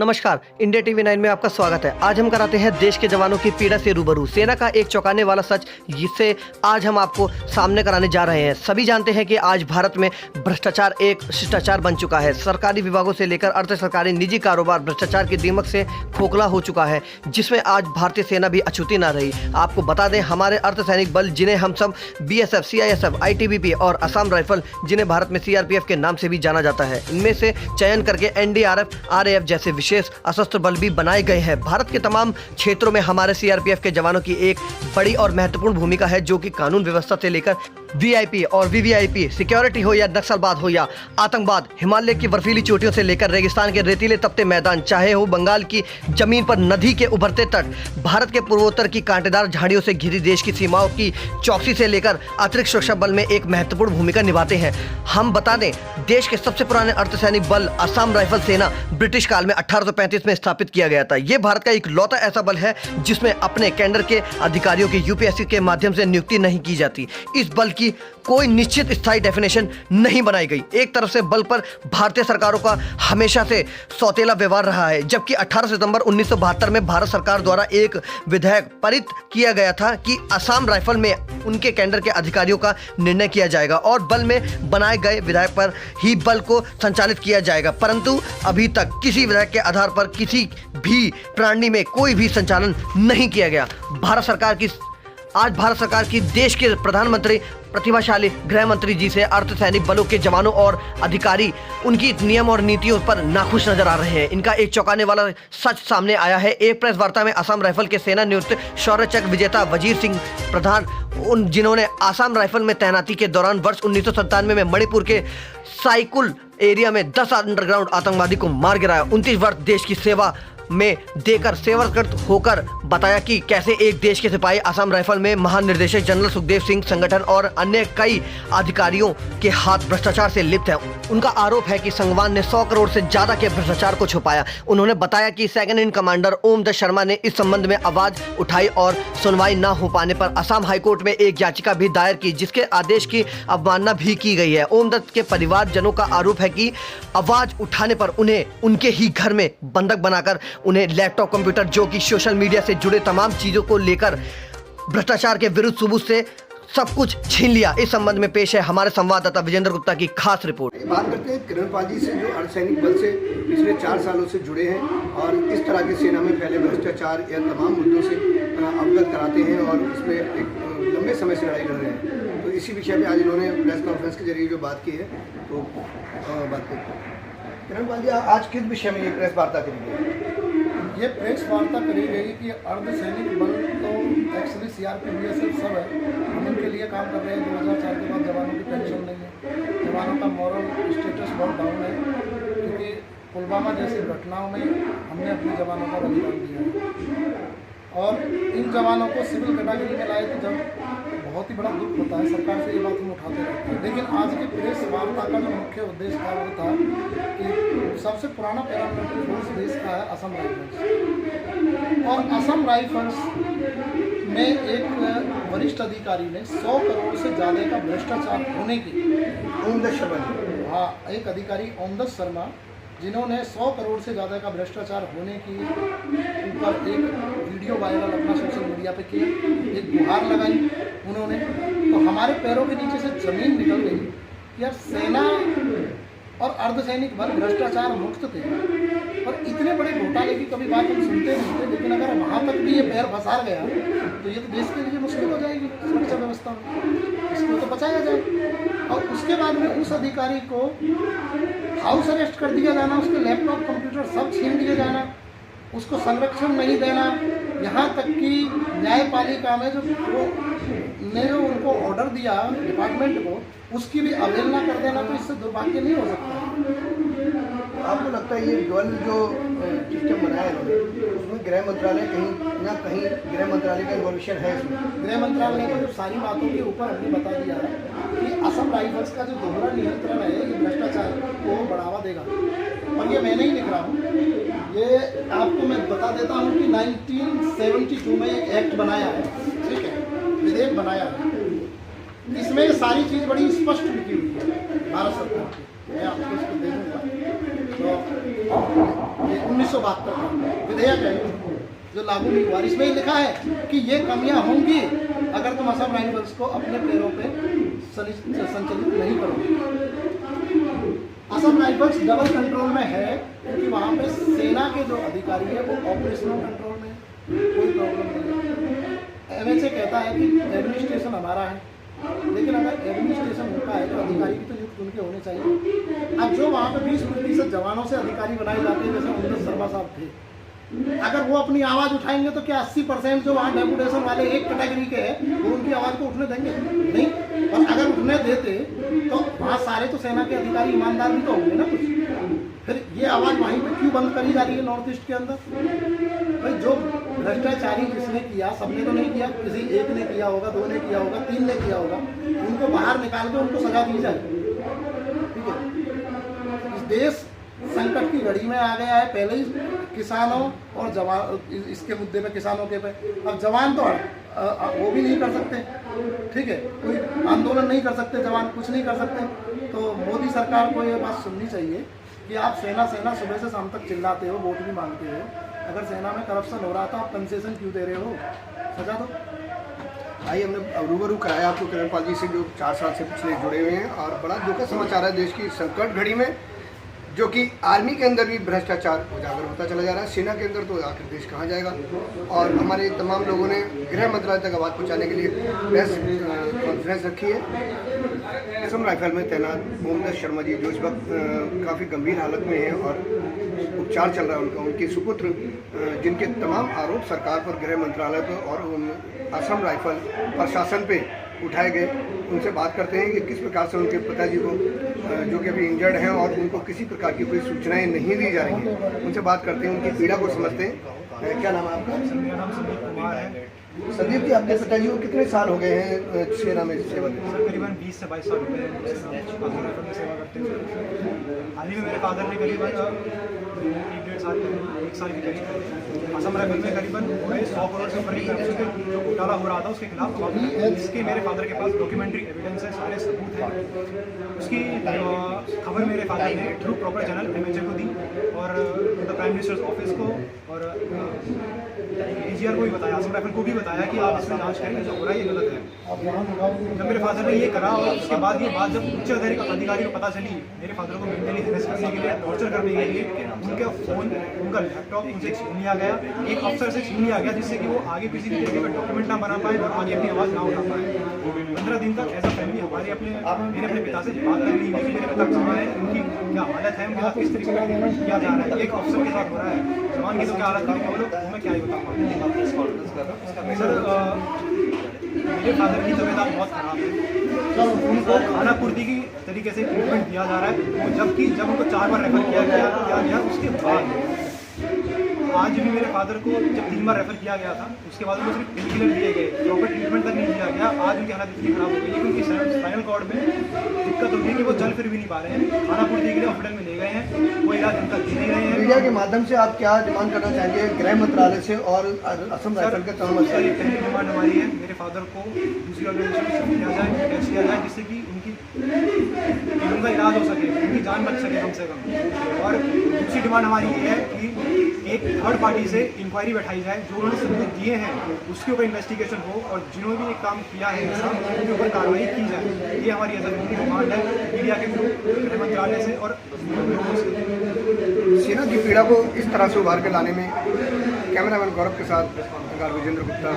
नमस्कार, India TV 9 में आपका स्वागत है। आज हम कराते हैं देश के जवानों की पीड़ा से रूबरू, सेना का एक चौंकाने वाला सच, जिससे आज हम आपको सामने कराने जा रहे हैं। सभी जानते हैं कि आज भारत में भ्रष्टाचार एक शिष्टाचार बन चुका है। सरकारी विभागों से लेकर अर्ध सरकारी निजी कारोबार भ्रष्टाचार की दीमक से खोखला हो चुका है, जिसमें आज भारतीय सेना भी अछूती ना रही। आपको बता दें, हमारे अर्धसैनिक बल, जिन्हें हम सब BSF, CISF, ITBP और असम राइफल, जिन्हें भारत में CRPF के नाम से भी जाना जाता है, इनमें से चयन करके NDRF, RAF जैसे विशेष सशस्त्र बल भी बनाए गए हैं। भारत के तमाम क्षेत्रों में हमारे CRPF के जवानों की एक बड़ी और महत्वपूर्ण भूमिका है, जो कि कानून व्यवस्था से लेकर VIP और VVIP, सिक्योरिटी हो या नक्सलवाद हो या आतंकवाद, हिमालय की बर्फीली चोटियों से लेकर रेगिस्तान के रेतीले तपते मैदान, चाहे हो बंगाल की जमीन पर नदी के उभरते तट, भारत के पूर्वोत्तर की कांटेदार झाड़ियों से घिरी देश की सीमाओं की चौकसी से लेकर अतिरिक्त सुरक्षा बल में एक महत्वपूर्ण भूमिका निभाते हैं। हम बता दें, देश के सबसे पुराने अर्धसैनिक बल असम राइफल सेना ब्रिटिश काल में 1835 में स्थापित किया गया था। ये भारत का इकलौता ऐसा बल है जिसमें अपने कैडर के अधिकारियों की UPSC के माध्यम से नियुक्ति नहीं की जाती। इस बल की कोई निश्चित स्थायी डेफिनेशन नहीं बनाई गई। एक तरफ से बल पर भारतीय सरकारों का हमेशा से सौतेला व्यवहार रहा है, जबकि 18 सितंबर 1972 में भारत सरकार द्वारा एक विधेयक पारित किया गया था कि असम राइफल में उनके कैडर के अधिकारियों का निर्णय किया जाएगा और बल में बनाए गए विधेयक पर ही बल को संचालित किया जाएगा। परंतु अभी तक किसी विधेयक के आधार पर किसी भी प्रणाली में कोई भी संचालन नहीं किया गया। आज भारत सरकार की देश के प्रधानमंत्री, प्रतिभाशाली गृह मंत्री जी से अर्धसैनिक बलों के जवानों और अधिकारी उनकी नियम और नीतियों पर नाखुश नजर आ रहे हैं। इनका एक चौंकाने वाला सच सामने आया है। एक प्रेस वार्ता में असम राइफल के सेना नियुक्त शौर्य चक्र विजेता वजीर सिंह प्रधान, जिन्होंने असम राइफल में तैनाती के दौरान वर्ष 1997 में मणिपुर के साइकुल एरिया में 10 अंडरग्राउंड आतंकवादी को मार गिराया, 29 वर्ष देश की सेवा में देकर सेवाकृत होकर बताया कि कैसे एक देश के सिपाही असम राइफल में महानिदेशक जनरल सुखदेव सिंह संगठन और अन्य कई अधिकारियों के हाथ भ्रष्टाचार से लिप्त है। उनका आरोप है कि संगवान ने 100 करोड़ से ज्यादा के भ्रष्टाचार को छुपाया। उन्होंने बताया कि सेकंड इन कमांडर ओम दत्त शर्मा ने इस संबंध में आवाज उठाई और सुनवाई न हो पाने पर असम हाईकोर्ट में एक याचिका भी दायर की, जिसके आदेश की अवमानना भी की गई है। ओम दत्त के परिवारजनों का आरोप है कि आवाज उठाने पर उन्हें उनके ही घर में बंधक बनाकर उन्हें लैपटॉप, कंप्यूटर, जो कि सोशल मीडिया से जुड़े तमाम चीजों को लेकर भ्रष्टाचार के विरुद्ध सबूत से सब कुछ छीन लिया। इस संबंध में पेश है हमारे संवाददाता विजेंद्र गुप्ता की खास रिपोर्ट। बात करते हैं किरणपाल जी से, जो अर्धसैनिक बल से पिछले 4 सालों से जुड़े हैं और इस तरह की सेना में फैले भ्रष्टाचार या तमाम मुद्दों से अवगत कराते हैं और इसमें एक लंबे समय से लड़ाई लड़ रहे हैं। तो इसी विषय में आज इन्होंने प्रेस कॉन्फ्रेंस के जरिए जो बात की है, तो बात करते हैं। किरणपाल जी, आज किस विषय में ये प्रेस वार्ता करेंगे? ये प्रेस वार्ता करी गई कि अर्धसैनिक बल तो एक्चुअली CRPF, BSF सब है, हम इनके लिए काम कर रहे हैं। 2004 के बाद जवानों की पेंशन नहीं है, जवानों का मॉरल स्टेटस बहुत डाउन है, क्योंकि पुलवामा जैसी घटनाओं में हमने अपने जवानों का बलिदान दिया है और इन जवानों को सिविल कैटेगरी में लाए, तो जब बहुत ही बड़ा दुख होता है। सरकार से ये बात हम उठाते रहते हैं, लेकिन आज की प्रेस वार्ता का जो मुख्य उद्देश्य था वो था कि सबसे पुराना पैरामिलिट्री फोर्स देश का है असम राइफल्स, और असम राइफल्स में एक वरिष्ठ अधिकारी ने 100 करोड़ से ज़्यादा का भ्रष्टाचार होने की, ओम दत्त शर्मा, हाँ, एक अधिकारी ओम दत्त शर्मा, जिन्होंने 100 करोड़ से ज़्यादा का भ्रष्टाचार होने की ऊपर एक वीडियो वायरल अपना सोशल मीडिया पे किया, एक गुहार लगाई उन्होंने, तो हमारे पैरों के नीचे से ज़मीन निकल गई कि यार सेना और अर्धसैनिक बल भ्रष्टाचार मुक्त थे और इतने बड़े घोटाले की कभी बात हम सुनते नहीं थे, लेकिन अगर वहाँ तक भी ये पैर फंसार गया तो ये तो देश के लिए मुश्किल हो जाएगी सुरक्षा व्यवस्था में, इसको तो बचाया जाए। और उसके बाद में उस अधिकारी को हाउस अरेस्ट कर दिया जाना, उसके लैपटॉप, कंप्यूटर सब छीन दिए जाना, उसको संरक्षण नहीं देना, यहाँ तक कि न्यायपालिका में जो उनको ऑर्डर दिया डिपार्टमेंट को, उसकी भी अवहेलना कर देना, तो इससे दुर्भाग्य नहीं हो सकता। आपको लगता है ये ड्यूअल जो सिस्टम बनाया है उसमें गृह मंत्रालय कहीं ना कहीं गृह मंत्रालय का इन्वॉल्यूशन है इसमें? गृह मंत्रालय ने तो सारी बातों के ऊपर हमने बता दिया है कि असम राइफल्स का जो दोहरा नियंत्रण है ये भ्रष्टाचार को बढ़ावा देगा। और ये मैं नहीं लिख रहा हूँ, ये आपको मैं बता देता हूँ कि 1972 में एक एक्ट बनाया है, ठीक है, विधेयक बनाया है, इसमें सारी चीज़ बड़ी स्पष्ट लिखी हुई है भारत सरकार की। मैं आपको इसको दे दूँगा तो 1972 का विधेयक है जो लागू नहीं हुआ। इसमें ही लिखा है कि ये कमियां होंगी अगर तुम असम राइफल्स को अपने पैरों पे संचालित नहीं करोगे। असम राइफल्स डबल कंट्रोल में है क्योंकि वहाँ पे सेना के जो अधिकारी है वो ऑपरेशनल कंट्रोल में है, कोई प्रॉब्लम नहीं है। एमएचए कहता है कि एडमिनिस्ट्रेशन हमारा है, लेकिन अगर एडमिनिस्ट्रेशन होता है तो अधिकारी भी तो युक्त उनके होने चाहिए। अब जो वहाँ पे 20% जवानों से अधिकारी बनाए जाते हैं, जैसे उमेश शर्मा साहब थे, अगर वो अपनी आवाज़ उठाएंगे तो क्या 80% जो वहाँ डेपुटेशन वाले एक कैटेगरी के हैं वो उनकी आवाज़ को उठने देंगे? नहीं। और अगर उठने देते तो वहाँ सारे तो सेना के अधिकारी ईमानदार भी तो होंगे ना कुछ। फिर ये आवाज़ वहीं पे क्यों बंद करी जा रही है नॉर्थ ईस्ट के अंदर? भाई जो भ्रष्टाचारी जिसने किया, सबने तो नहीं किया, किसी एक ने किया होगा, 2 ने किया होगा, 3 ने किया होगा, उनको बाहर निकाल के उनको सजा दी जाए। ठीक है, इस देश संकट की घड़ी में आ गया है। पहले ही किसानों और जवान, इसके मुद्दे पे किसानों के पे, अब जवान तो वो भी नहीं कर सकते। ठीक है, कोई आंदोलन नहीं कर सकते, जवान कुछ नहीं कर सकते। तो मोदी सरकार को ये बात सुननी चाहिए कि आप सेना सुबह से शाम तक चिल्लाते हो, वोट भी मांगते हो, अगर सेना में करप्शन हो रहा था आप कंसेशन क्यों दे रहे हो? सजा दो। आइए, हमने रूबरू कराया आपको किरणपाल जी से जो 4 साल से पिछले जुड़े हुए हैं, और बड़ा दुखद समाचार है देश की संकट घड़ी में, जो कि आर्मी के अंदर भी भ्रष्टाचार उजागर होता चला जा रहा है। सेना के अंदर तो आखिर देश कहाँ जाएगा? और हमारे तमाम लोगों ने गृह मंत्रालय तक आवाज़ पहुँचाने के लिए प्रेस कॉन्फ्रेंस रखी है। असम राइफल में तैनात उमेश शर्मा जी जो इस वक्त काफ़ी गंभीर हालत में हैं और उपचार चल रहा है उनका, उनके सुपुत्र जिनके तमाम आरोप सरकार पर, गृह मंत्रालय पर और असम राइफल प्रशासन पे उठाए गए, उनसे बात करते हैं कि किस प्रकार से उनके पिताजी को जो कि अभी इंजर्ड हैं और उनको किसी प्रकार की कोई सूचनाएं नहीं दी जा रही हैं, उनसे बात करते हैं, उनकी पीड़ा को समझते हैं। क्या नाम है आपका? मेरा नाम संदीप कुमार है। संदीप जी, आपके पिताजी को कितने साल हो गए हैं सेना में सेवा करते? सर करीबन 20 से 22 साल हो गए में सेवा करते हैं। हाल ही में मेरे फादर ने करीबन 1-1.5 साल, 1 साल के करीब असम राइफल में करीबन 100 करोड़ से ऊपर की जो घोटाला हो रहा था उसके खिलाफ, जिसके मेरे फादर के पास डॉक्यूमेंट्री एविडेंस है, सारे सबूत हैं। उसकी खबर मेरे फादर ने थ्रू प्रॉपर चैनल एमएचए को दी और द प्राइम मिनिस्टर्स ऑफिस को और AGR को भी बताया, असम राइफल को भी बताया कि आप इसमें जांच करें, जो हो रहा है ये गलत है। जब मेरे फादर ने ये करा और उसके बाद ये बात जब उच्च अधिकारी को पता चली, मेरे फादर को मेंटली हेरेस करने के लिए, टॉर्चर करने के लिए उनका फ़ोन, उनका लैपटॉप उनसे छीन लिया गया, एक अफसर से छीन लिया गया, जिससे कि वो आगे किसी भी तरीके का डॉक्यूमेंट ना बना पाए और आगे अपनी आवाज़ ना उठा पाए। 15 दिन तक एज अ फैमिली मैंने अपने पिता से बात कर ली कि मेरे पिता कहाँ है, उनकी क्या हालत है, उनके साथ किस तरीके का ट्रीटमेंट किया जा रहा है, एक अफसर के साथ हो रहा है, जवान की तो क्या हालत करेंगे वो लोग, मैं क्या ही बताऊँगा। सर मेरे फादर की तबीयत बहुत ख़राब है, उनको खाना पूर्ति की तरीके से ट्रीटमेंट दिया जा रहा है, जबकि जब उनको 4 बार रेफर किया गया उसके बाद आज भी मेरे फादर को जब 3 बार रेफर किया गया था, उसके बाद उनको सिर्फ पेन किलर दिए गए, प्रॉपर ट्रीटमेंट तक नहीं दिया गया। आज उनकी हालत इतनी खराब हो गई है कि उनकी स्पाइनल कॉर्ड में दिक्कत हो गई है कि वो चल फिर भी नहीं पा रहे हैं। खाना पूर्ति के लिए हॉस्पिटल में ले गए हैं, वो इलाज उनका दे नहीं रहे हैं। मीडिया के माध्यम से आप क्या डिमांड करना चाहेंगे गृह मंत्रालय से और असम राइफल के तमाम सर पहली डिमांड हमारी है, मेरे फादर को दूसरी ऑर्गेनाइजेशन में शिफ्ट किया जाए, टेस्ट किया जाए, जिससे कि उनका इलाज हो सके, उनकी जान बच सके कम से कम। और दूसरी डिमांड हमारी ये है कि एक थर्ड पार्टी से इंक्वायरी बैठाई जाए, जो उन्होंने सबूत दिए हैं उसके ऊपर इन्वेस्टिगेशन हो और जिन्होंने भी ये काम किया है उनके ऊपर कार्रवाई की जाए। ये हमारी डिमांड है मीडिया के थ्रू, गृह मंत्रालय से और लोगों से। सेना की पीड़ा को इस तरह से उभार के लाने में कैमरामैन गौरव के साथ विजेंद्र गुप्ता।